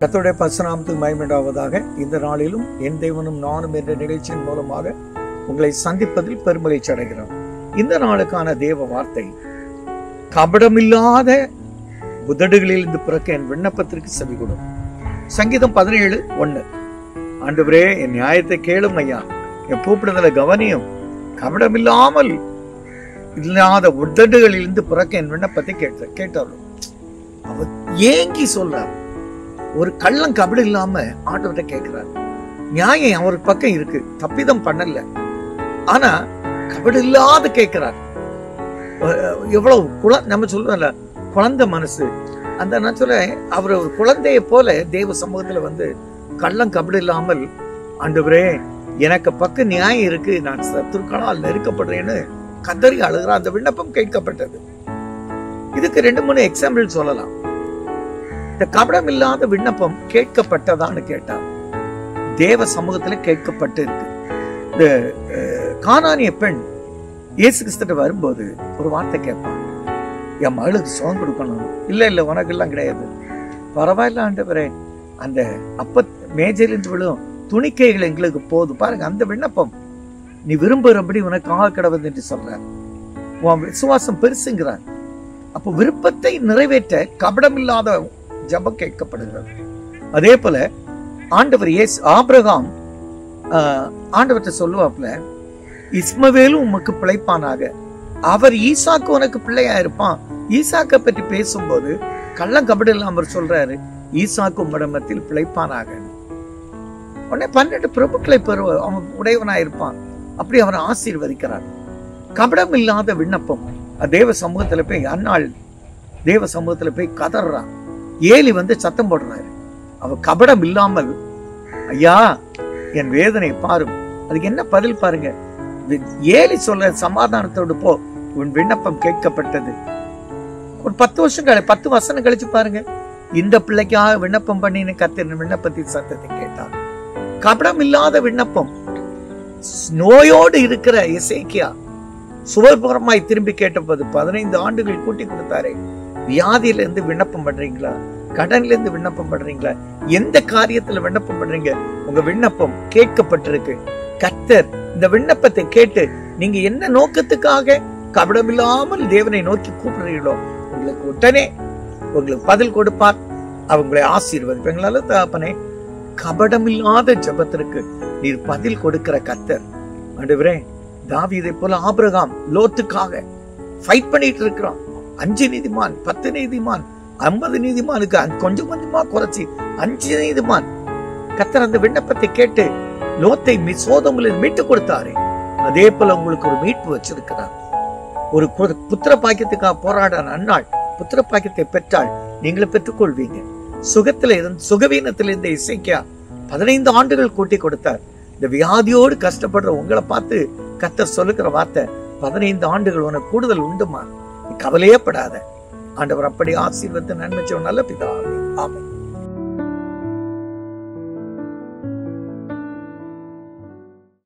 கர்த்தருடைய பரிசுநாமத்துக்கு மகிமையுண்டாவதாக. இந்த நாளிலும் என் தேவனும் நானும் என்ற நிகழ்ச்சியின் மூலமாக உங்களை சந்திப்பதில் பெருமகிழ்ச்சி அடைகிறோம். இந்த நாளுக்கான தேவ வார்த்தை, கபடமில்லாத உதடுகளிலிருந்து பிறக்க என் விண்ணப்பத்திற்கு செவி கொடும். சங்கீதம் 17:1. ஆண்டவரே, என் நியாயத்தை கேளும் ஐயா, என் கூப்பிடுதலை கவனியும். கபடமில்லாமல் இல்லாத உதடுகளிலிருந்து பிறக்க என் விண்ணப்பத்தை கேட்டாலும் அவர் ஏங்கி சொல்றார். ஒரு கள்ளம் கபடு இல்லாம ஆண்டவர்கிட்ட கேட்கிறார். நியாயம் அவர் பக்கம் இருக்கு, தப்பிதம் பண்ணல, ஆனா கபடு இல்லாத கேட்கிறார். எவ்வளவு நம்ம சொல்லுவோம்ல, குழந்தை மனசு. அந்த நான் சொல்ல, அவர் ஒரு குழந்தைய போல தேவ சமூகத்துல வந்து கள்ளம் கபடு இல்லாமல், ஆண்டவரே எனக்கு பக்கம் நியாயம் இருக்கு, நான் சத்துருக்களால் நெருக்கப்படுறேன்னு கதறி அழுகிறார். அந்த விண்ணப்பம் கேட்கப்பட்டது. இதுக்கு 2-3 எக்ஸாம்பிள் சொல்லலாம். இந்த கபடம் இல்லாத விண்ணப்பம் கேட்கப்பட்டதான்னு கேட்டார். தேவ சமூகத்துல கேட்கப்பட்டு இருக்கு. இந்த கானானிய பெண் இயேசு கிறிஸ்துட்ட வரும்போது ஒரு வார்த்தை கேட்பான், என் மகளுக்கு சுகம் கொடுக்கணும். இல்ல உனக்கு எல்லாம் கிடையாது, பரவாயில்ல ஆண்டவரே, அந்த மேஜையிலிருந்து விழும் துணிக்கைகள் எங்களுக்கு போதும். பாருங்க, அந்த விண்ணப்பம் நீ விரும்புகிறபடி உனக்கு ஆக கடவுள் என்று சொல்றார். உன் விசுவாசம் பெருசுங்கிறார். அப்போ விருப்பத்தை நிறைவேற்ற கபடமில்லாத ஜெபம் கேட்கப்படுகிறது. அதே போல ஆண்டவர் ஆபிரகாம் ஆண்டவர்கிட்ட சொல்லுவாப்ல, இஸ்மவேலும் உமக்கு பிழைப்பானாக, அவர் ஈசாக்கு உனக்கு பிள்ளையா இருப்பான். ஈசாக்கை பற்றி பேசும்போது கள்ளம் கபடு இல்லாம சொல்றாரு, ஈசாக்கு உம்மிடத்தில் பிழைப்பானாக. உடனே 12 பிரபுக்களை அவன் உடையவனா இருப்பான். அப்படி அவனை ஆசீர்வதிக்கிறார். கபடம் இல்லாத விண்ணப்பம். தேவ சமூகத்துல போய் அன்னாள் தேவ சமூகத்துல போய் கதறான். ஏலி வந்து சத்தம் போடுறாரு. அவ கபடம் இல்லாமல், ஐயா என் வேதனை பாரும். அதுக்கு என்ன பதில் பாருங்க. ஏலி சொல்ற சமாதானத்தோடு போ, உன் விண்ணப்பம் கேட்கப்பட்டது. ஒரு 10 வருஷம் 10 வசனம் கழிச்சு பாருங்க, இந்த பிள்ளைக்காக விண்ணப்பம் பண்ணின்னு கர்த்தர் விண்ணப்பத்தின் சத்தத்தை கேட்டார். கபடம் இல்லாத விண்ணப்பம். நோயோடு இருக்கிற எசேக்கியா சுவர்புறமாய் திரும்பி கேட்டபோது 15 ஆண்டுகள் கூட்டி கொடுத்தாரே, வியாதியில இருந்து விண்ணப்பம் பண்றீங்களா? கடன்ல இருந்து விண்ணப்பம் பண்றீங்களா? எந்த காரியத்துல விண்ணப்பம் பண்றீங்க? உங்க விண்ணப்பம் கேட்கப்பட்டிருக்கு. கர்த்தர் இந்த விண்ணப்பத்தை கேட்டு நீங்க என்ன நோக்கத்துக்காக கபடமில்லாமல் தேவனை நோக்கி கூப்பிடுறீங்களோ, உங்களுக்கு உடனே உங்களுக்கு பதில் கொடுப்பார். அவங்களை ஆசீர்வதிப்பீங்களால. தகப்பனே, கபடமில்லாத ஜெபத்திற்கு நீர் பதில் கொடுக்கிற கர்த்தர். ஆண்டவரே, தாவீதை போல ஆபிரகாம் லோத்துக்காக ஃபைட் பண்ணிட்டு இருக்கிறான். 5 நீதிமான், 10 நீதிமான், 50 நீதிமானுக்கு கொஞ்சம் கொஞ்சமா குறைச்சி 5 நீதிமான். கர்த்தர் அந்த விண்ணப்பத்தை கேட்டு லோத்தை சோதோமில் மீட்டு கொடுத்தாரு. அதே போல உங்களுக்கு ஒரு மீட்பு வச்சிருக்கிறார். ஒரு புத்திர பாக்கியத்துக்காக போராட அன்னாள் புத்திர பாக்கியத்தை பெற்றால் நீங்களும் பெற்றுக்கொள்வீங்க. சுகவீனத்தில இருந்த இசைக்கியா 15 ஆண்டுகள் கூட்டி கொடுத்தார். இந்த வியாதியோடு கஷ்டப்படுற உங்களை பார்த்து கர்த்தர் சொல்லுகிற வார்த்தை, 15 ஆண்டுகள் உனக்கு கூடுதல் உண்டுமா, கவலையே படாத. ஆண்டவர் அப்படி ஆசீர்வதித்து நன்மை செய்ய நல்ல பிதாவே. ஆமென்.